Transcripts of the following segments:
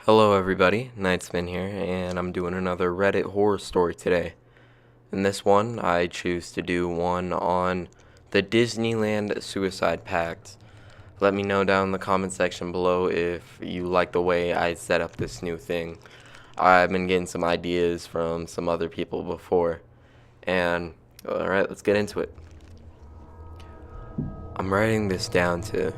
Hello everybody, Knightsman here, and I'm doing another Reddit horror story today. In this one, I choose to do one on the Disneyland Suicide Pact. Let me know down in the comment section below if you like the way I set up this new thing. I've been getting some ideas from some other people before, and alright, let's get into it. I'm writing this down to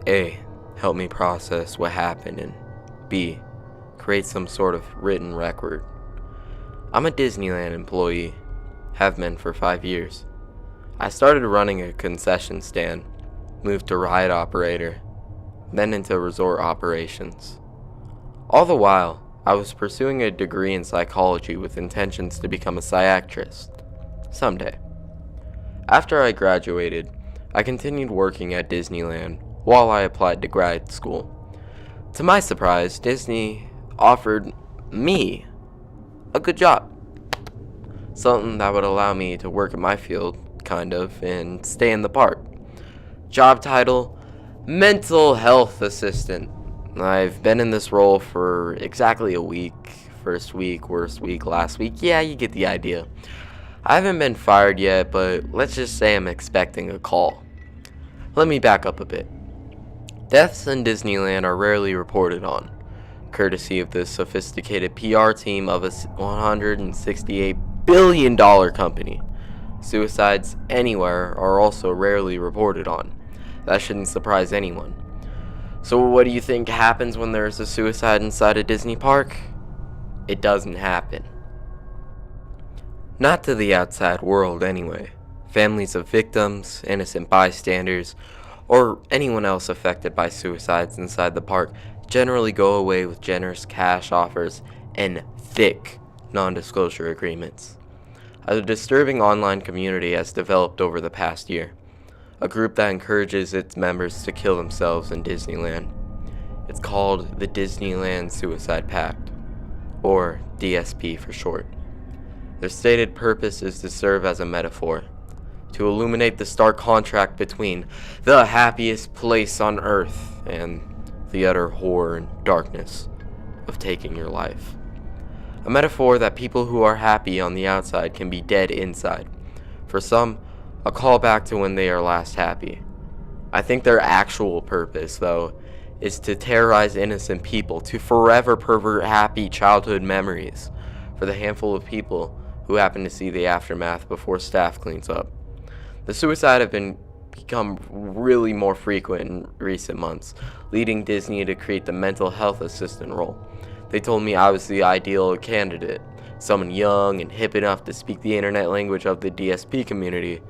A. Help me process what happened, and B. Create some sort of written record. I'm a Disneyland employee, have been for 5 years. I started running a concession stand, moved to ride operator, then into resort operations. All the while, I was pursuing a degree in psychology with intentions to become a psychiatrist someday. After I graduated, I continued working at Disneyland while I applied to grad school. To my surprise, Disney offered me a good job. Something that would allow me to work in my field, kind of, and stay in the park. Job title, mental health assistant. I've been in this role for exactly a week. First week, worst week, last week. Yeah, you get the idea. I haven't been fired yet, but let's just say I'm expecting a call. Let me back up a bit. Deaths in Disneyland are rarely reported on, courtesy of the sophisticated PR team of a $168 billion company. Suicides anywhere are also rarely reported on. That shouldn't surprise anyone. So what do you think happens when there's a suicide inside a Disney park? It doesn't happen. Not to the outside world anyway. Families of victims, innocent bystanders, or anyone else affected by suicides inside the park generally go away with generous cash offers and thick non-disclosure agreements. A disturbing online community has developed over the past year, a group that encourages its members to kill themselves in Disneyland. It's called the Disneyland Suicide Pact, or DSP for short. Their stated purpose is to serve as a metaphor, to illuminate the stark contrast between the happiest place on earth and the utter horror and darkness of taking your life. A metaphor that people who are happy on the outside can be dead inside. For some, a callback to when they are last happy. I think their actual purpose, though, is to terrorize innocent people, to forever pervert happy childhood memories for the handful of people who happen to see the aftermath before staff cleans up. The suicide have become really more frequent in recent months, leading Disney to create the mental health assistant role. They told me I was the ideal candidate, someone young and hip enough to speak the internet language of the DSP community,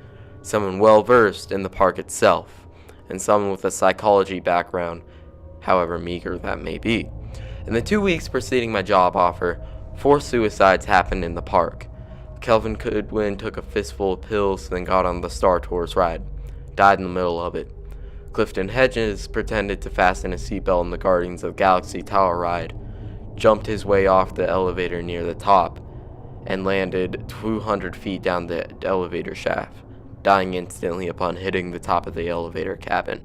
someone well versed in the park itself, and someone with a psychology background, however meager that may be. In the 2 weeks preceding my job offer, 4 suicides happened in the park. Kelvin Goodwin took a fistful of pills, then got on the Star Tours ride. Died in the middle of it. Clifton Hedges pretended to fasten a seatbelt on the Guardians of the Galaxy Tower ride, jumped his way off the elevator near the top, and landed 200 feet down the elevator shaft, dying instantly upon hitting the top of the elevator cabin.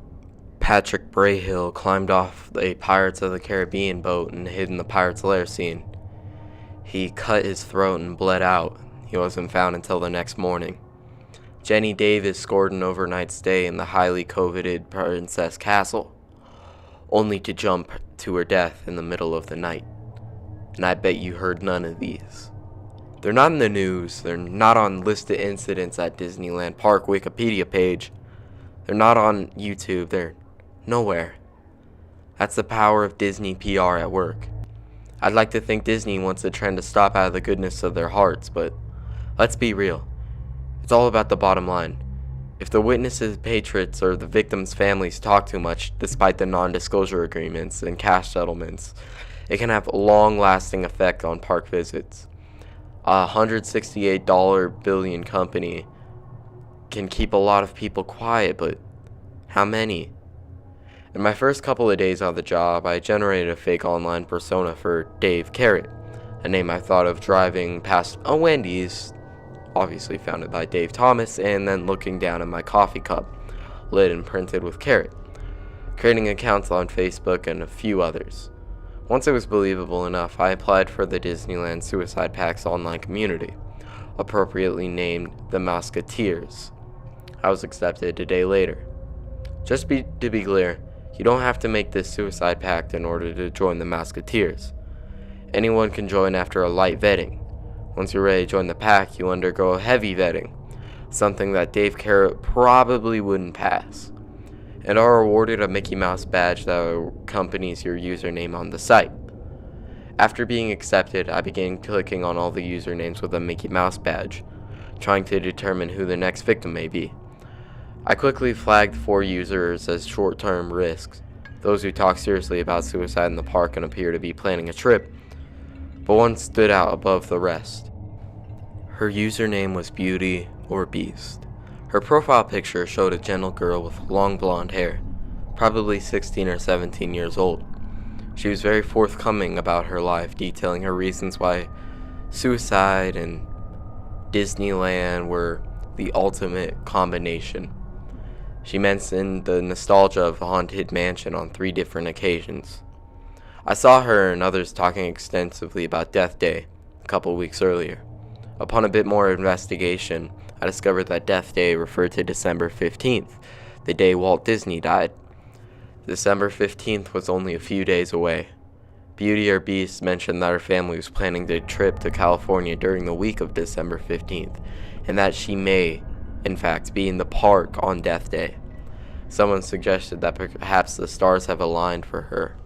Patrick Brahill climbed off a Pirates of the Caribbean boat and hid in the Pirates' Lair scene. He cut his throat and bled out. He wasn't found until the next morning. Jenny Davis scored an overnight stay in the highly coveted Princess Castle, only to jump to her death in the middle of the night. And I bet you heard none of these. They're not in the news. They're not on listed incidents at Disneyland Park Wikipedia page. They're not on YouTube. They're nowhere. That's the power of Disney PR at work. I'd like to think Disney wants the trend to stop out of the goodness of their hearts, but let's be real. It's all about the bottom line. If the witnesses, patriots, or the victims' families talk too much, despite the non-disclosure agreements and cash settlements, it can have a long-lasting effect on park visits. A $168 billion company can keep a lot of people quiet, but how many? In my first couple of days on the job, I generated a fake online persona for Dave Carrot, a name I thought of driving past a Wendy's, obviously founded by Dave Thomas, and then looking down at my coffee cup, lit and printed with Carrot, creating accounts on Facebook and a few others. Once it was believable enough, I applied for the Disneyland Suicide Pact's online community, appropriately named the Musketeers. I was accepted a day later. To be clear, you don't have to make this suicide pact in order to join the Musketeers. Anyone can join after a light vetting. Once you're ready to join the pack, you undergo a heavy vetting, something that Dave Carrot probably wouldn't pass, and are awarded a Mickey Mouse badge that accompanies your username on the site. After being accepted, I began clicking on all the usernames with a Mickey Mouse badge, trying to determine who the next victim may be. I quickly flagged 4 users as short-term risks, those who talk seriously about suicide in the park and appear to be planning a trip, but one stood out above the rest. Her username was Beauty or Beast. Her profile picture showed a gentle girl with long blonde hair, probably 16 or 17 years old. She was very forthcoming about her life, detailing her reasons why suicide and Disneyland were the ultimate combination. She mentioned the nostalgia of the Haunted Mansion on 3 different occasions. I saw her and others talking extensively about Death Day a couple weeks earlier. Upon a bit more investigation, I discovered that Death Day referred to December 15th, the day Walt Disney died. December 15th was only a few days away. Beauty or Beast mentioned that her family was planning their trip to California during the week of December 15th, and that she may, in fact, be in the park on Death Day. Someone suggested that perhaps the stars have aligned for her.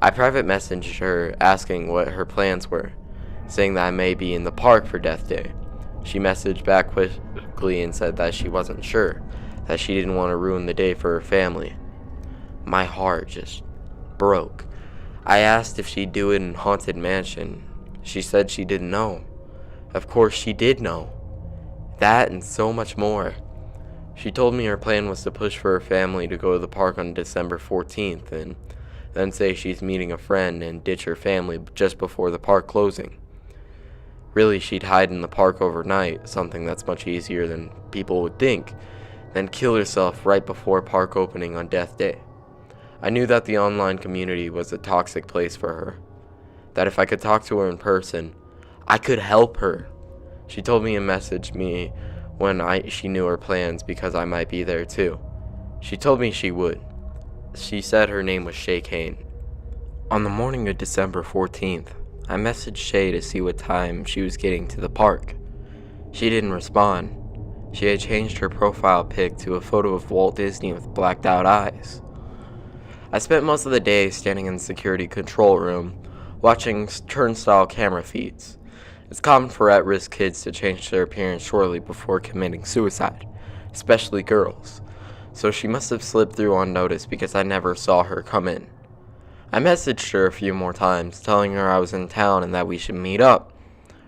I private messaged her asking what her plans were, saying that I may be in the park for Death Day. She messaged back quickly and said that she wasn't sure, that she didn't want to ruin the day for her family. My heart just broke. I asked if she'd do it in Haunted Mansion. She said she didn't know. Of course she did know. That and so much more. She told me her plan was to push for her family to go to the park on December 14th and then say she's meeting a friend and ditch her family just before the park closing. Really, she'd hide in the park overnight, something that's much easier than people would think, then kill herself right before park opening on Death Day. I knew that the online community was a toxic place for her, that if I could talk to her in person, I could help her. She told me and messaged me when she knew her plans because I might be there too. She told me she would. She said her name was Shay Kane. On the morning of December 14th, I messaged Shay to see what time she was getting to the park. She didn't respond. She had changed her profile pic to a photo of Walt Disney with blacked out eyes. I spent most of the day standing in the security control room, watching turnstile camera feeds. It's common for at-risk kids to change their appearance shortly before committing suicide, especially girls, so she must have slipped through unnoticed because I never saw her come in. I messaged her a few more times, telling her I was in town and that we should meet up,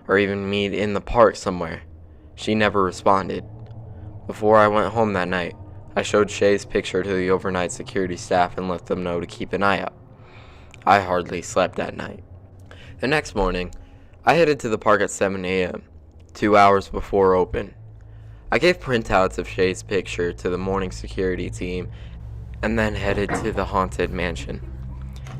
or even meet in the park somewhere. She never responded. Before I went home that night, I showed Shay's picture to the overnight security staff and let them know to keep an eye out. I hardly slept that night. The next morning, I headed to the park at 7 a.m., 2 hours before open. I gave printouts of Shay's picture to the morning security team and then headed to the Haunted Mansion.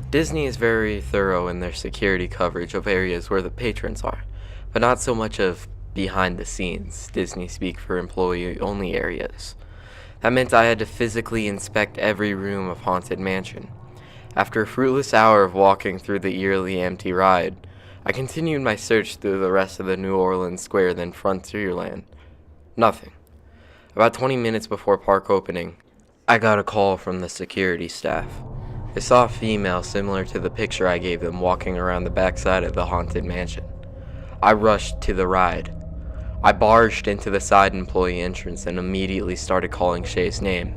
Disney is very thorough in their security coverage of areas where the patrons are, but not so much of behind the scenes, Disney speak for employee-only areas. That meant I had to physically inspect every room of Haunted Mansion. After a fruitless hour of walking through the eerily empty ride, I continued my search through the rest of the New Orleans Square, then Frontierland. Nothing. About 20 minutes before park opening, I got a call from the security staff. They saw a female similar to the picture I gave them walking around the backside of the Haunted Mansion. I rushed to the ride. I barged into the side employee entrance and immediately started calling Shay's name.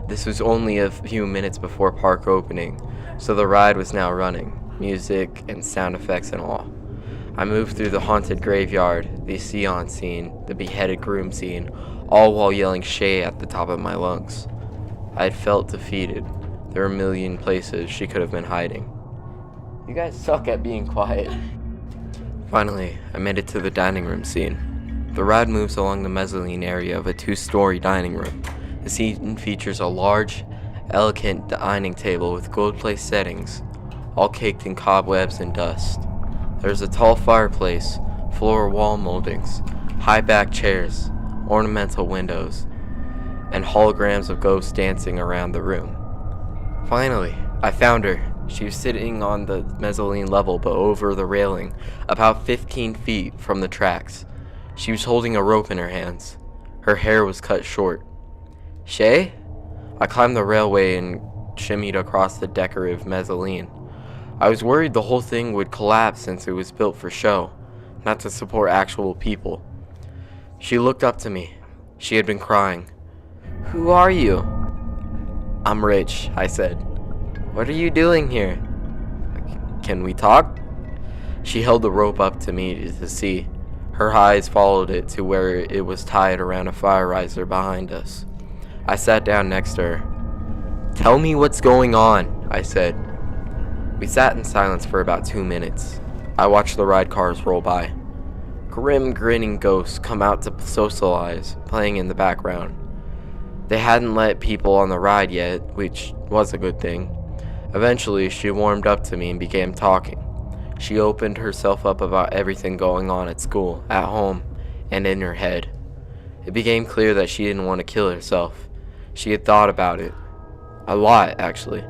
This was only a few minutes before park opening, so the ride was now running, music and sound effects and all. I moved through the haunted graveyard, the seance scene, the beheaded groom scene, all while yelling Shay at the top of my lungs. I had felt defeated. There were a million places she could have been hiding. You guys suck at being quiet. Finally, I made it to the dining room scene. The ride moves along the mezzanine area of a 2-story dining room. The scene features a large, elegant dining table with gold-placed settings, all caked in cobwebs and dust. There was a tall fireplace, floor wall moldings, high back chairs, ornamental windows, and holograms of ghosts dancing around the room. Finally, I found her. She was sitting on the mezzanine level but over the railing, about 15 feet from the tracks. She was holding a rope in her hands. Her hair was cut short. "Shay?" I climbed the railway and shimmied across the decorative mezzanine. I was worried the whole thing would collapse since it was built for show, not to support actual people. She looked up to me. She had been crying. "Who are you?" "I'm Rich," I said. "What are you doing here?" "Can we talk?" She held the rope up to me to see. Her eyes followed it to where it was tied around a fire riser behind us. I sat down next to her. "Tell me what's going on," I said. We sat in silence for about 2 minutes. I watched the ride cars roll by. Grim, grinning ghosts come out to socialize, playing in the background. They hadn't let people on the ride yet, which was a good thing. Eventually, she warmed up to me and began talking. She opened herself up about everything going on at school, at home, and in her head. It became clear that she didn't want to kill herself. She had thought about it. A lot, actually.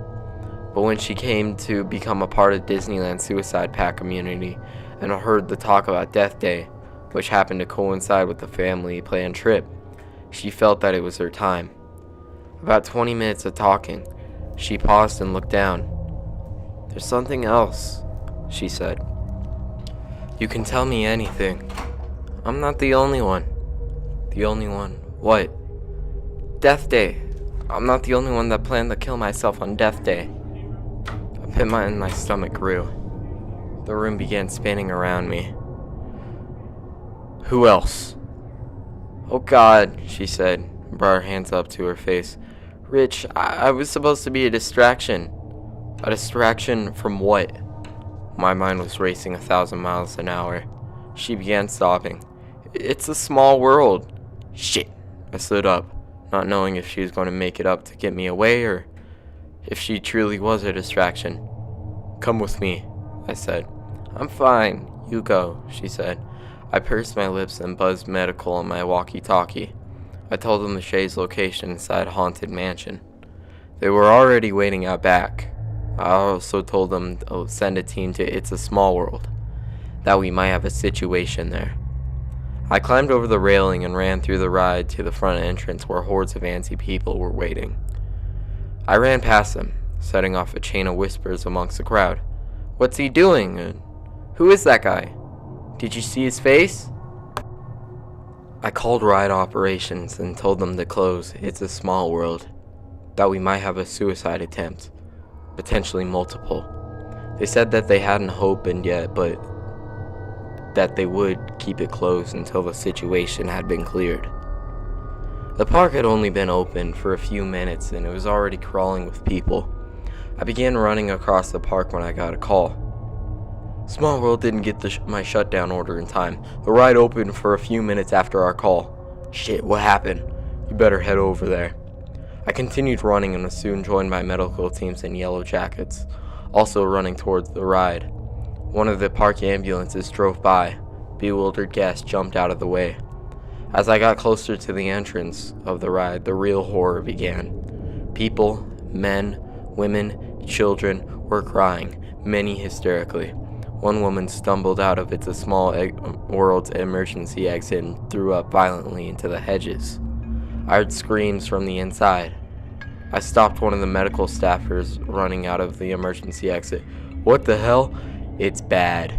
But when she came to become a part of Disneyland's suicide pact community and heard the talk about Death Day, which happened to coincide with the family planned trip, she felt that it was her time. About 20 minutes of talking, she paused and looked down. "There's something else," she said. "You can tell me anything. I'm not the only one." "The only one? What?" "Death Day. I'm not the only one that planned to kill myself on Death Day." A pit in my stomach grew. The room began spinning around me. "Who else?" "Oh God," she said, and brought her hands up to her face. "Rich, I was supposed to be a distraction." "A distraction from what?" My mind was racing 1,000 miles an hour. She began sobbing. "It's a small world." "Shit." I stood up, not knowing if she was going to make it up to get me away or if she truly was a distraction. "Come with me," I said. "I'm fine. You go," she said. I pursed my lips and buzzed medical on my walkie-talkie. I told them the Shay's location inside a haunted mansion. They were already waiting out back. I also told them to send a team to It's a Small World, that we might have a situation there. I climbed over the railing and ran through the ride to the front entrance where hordes of antsy people were waiting. I ran past them, setting off a chain of whispers amongst the crowd. "What's he doing? And who is that guy? Did you see his face?" I called ride operations and told them to close It's a Small World, that we might have a suicide attempt, potentially multiple. They said that they hadn't opened yet, but that they would keep it closed until the situation had been cleared. The park had only been open for a few minutes and it was already crawling with people. I began running across the park when I got a call. Small World didn't get my shutdown order in time. The ride opened for a few minutes after our call. "Shit, what happened?" "You better head over there." I continued running and was soon joined by medical teams in yellow jackets, also running towards the ride. One of the park ambulances drove by. Bewildered guests jumped out of the way. As I got closer to the entrance of the ride, the real horror began. People, men, women, children were crying, many hysterically. One woman stumbled out of It's a Small World's emergency exit and threw up violently into the hedges. I heard screams from the inside. I stopped one of the medical staffers running out of the emergency exit. "What the hell?" "It's bad.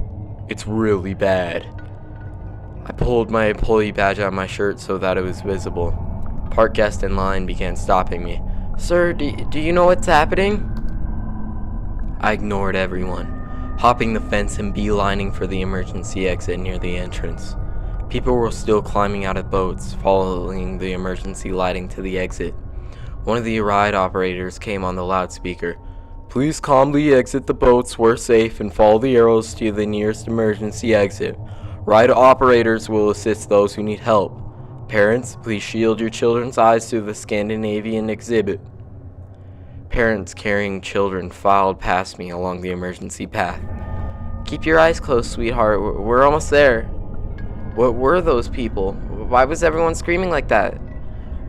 It's really bad." I pulled my employee badge out of my shirt so that it was visible. Park guests in line began stopping me. "Sir, do you know what's happening?" I ignored everyone, hopping the fence and beelining for the emergency exit near the entrance. People were still climbing out of boats, following the emergency lighting to the exit. One of the ride operators came on the loudspeaker. "Please calmly exit the boats where safe and follow the arrows to the nearest emergency exit. Ride operators will assist those who need help. Parents, please shield your children's eyes to the Scandinavian exhibit." Parents carrying children filed past me along the emergency path. "Keep your eyes closed, sweetheart. We're almost there." What were those people? Why was everyone screaming like that?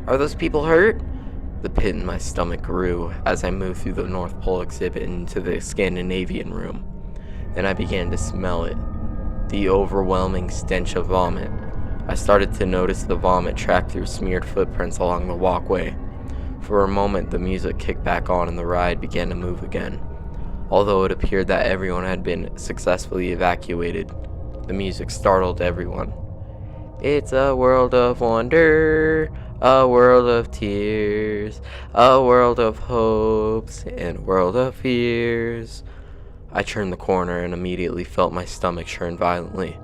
Are those people hurt? The pit in my stomach grew as I moved through the North Pole exhibit into the Scandinavian room. Then I began to smell it. The overwhelming stench of vomit. I started to notice the vomit track through smeared footprints along the walkway. For a moment, the music kicked back on and the ride began to move again. Although it appeared that everyone had been successfully evacuated, the music startled everyone. It's a world of wonder, a world of tears, a world of hopes, and a world of fears. I turned the corner and immediately felt my stomach churn violently.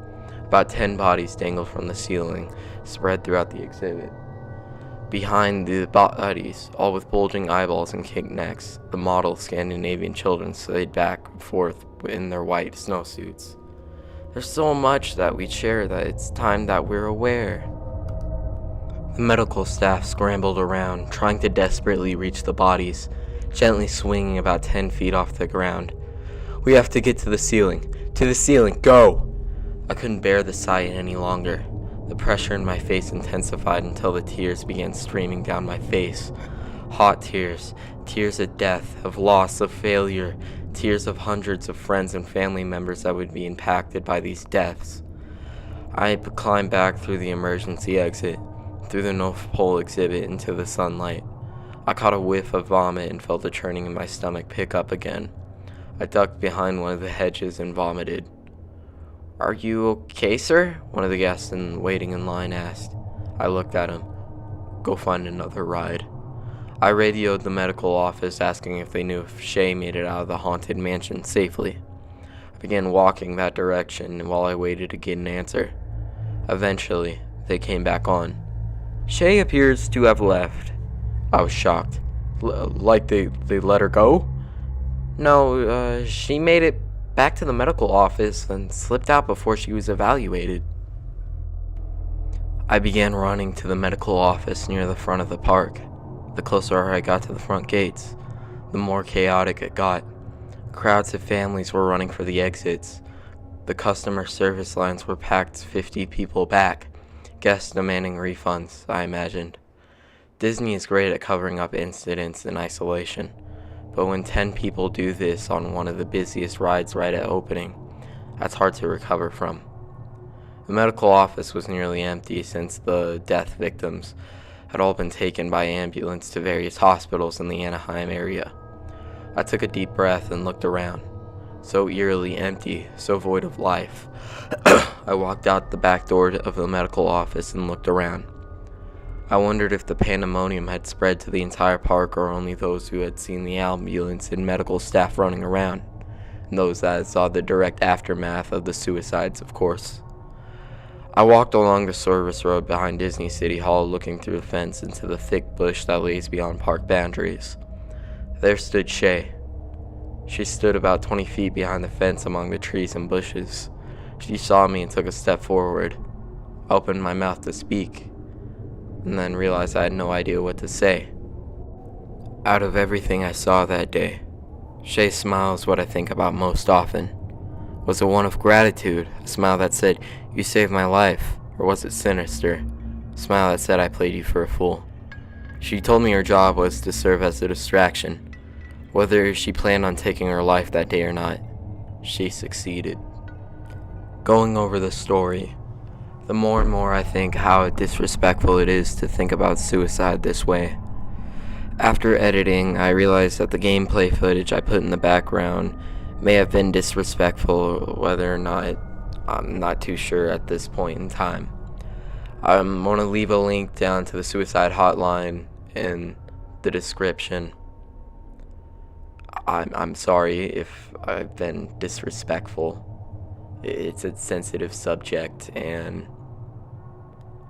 About 10 bodies dangled from the ceiling, spread throughout the exhibit. Behind the bodies, all with bulging eyeballs and kinked necks, the model Scandinavian children swayed back and forth in their white snowsuits. There's so much that we share that it's time that we're aware. The medical staff scrambled around, trying to desperately reach the bodies, gently swinging about 10 feet off the ground. "We have to get to the ceiling. To the ceiling, go!" I couldn't bear the sight any longer. The pressure in my face intensified until the tears began streaming down my face. Hot tears, tears of death, of loss, of failure, tears of hundreds of friends and family members that would be impacted by these deaths. I climbed back through the emergency exit, through the North Pole exhibit into the sunlight. I caught a whiff of vomit and felt the churning in my stomach pick up again. I ducked behind one of the hedges and vomited. "Are you okay, sir?" one of the guests waiting in line asked. I looked at him. "Go find another ride." I radioed the medical office asking if they knew if Shay made it out of the haunted mansion safely. I began walking that direction while I waited to get an answer. Eventually, they came back on. "Shay appears to have left." I was shocked. Like they let her go? "No, she made it back to the medical office and slipped out before she was evaluated." I began running to the medical office near the front of the park. The closer I got to the front gates, the more chaotic it got. Crowds of families were running for the exits. The customer service lines were packed 50 people back, guests demanding refunds, I imagined. Disney is great at covering up incidents in isolation, but when 10 people do this on one of the busiest rides right at opening, that's hard to recover from. The medical office was nearly empty since the death victims had all been taken by ambulance to various hospitals in the Anaheim area. I took a deep breath and looked around. So eerily empty, so void of life. I walked out the back door of the medical office and looked around. I wondered if the pandemonium had spread to the entire park or only those who had seen the ambulance and medical staff running around, and those that saw the direct aftermath of the suicides, of course. I walked along the service road behind Disney City Hall, looking through the fence into the thick bush that lays beyond park boundaries. There stood Shay. She stood about 20 feet behind the fence among the trees and bushes. She saw me and took a step forward. I opened my mouth to speak, and then realized I had no idea what to say. Out of everything I saw that day, Shay's smile is what I think about most often. Was it one of gratitude, a smile that said, "You saved my life," or was it sinister, a smile that said, "I played you for a fool"? She told me her job was to serve as a distraction. Whether she planned on taking her life that day or not, she succeeded. Going over the story, the more and more I think how disrespectful it is to think about suicide this way. After editing, I realized that the gameplay footage I put in the background may have been disrespectful, whether or not, I'm not too sure at this point in time. I'm going to leave a link down to the suicide hotline in the description. I'm sorry if I've been disrespectful. It's a sensitive subject, and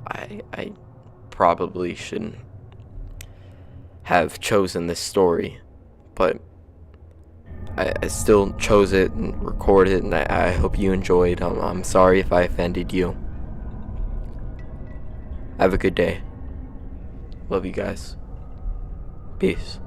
I probably shouldn't have chosen this story, but I still chose it and recorded it, and I hope you enjoyed. I'm sorry if I offended you. Have a good day. Love you guys. Peace.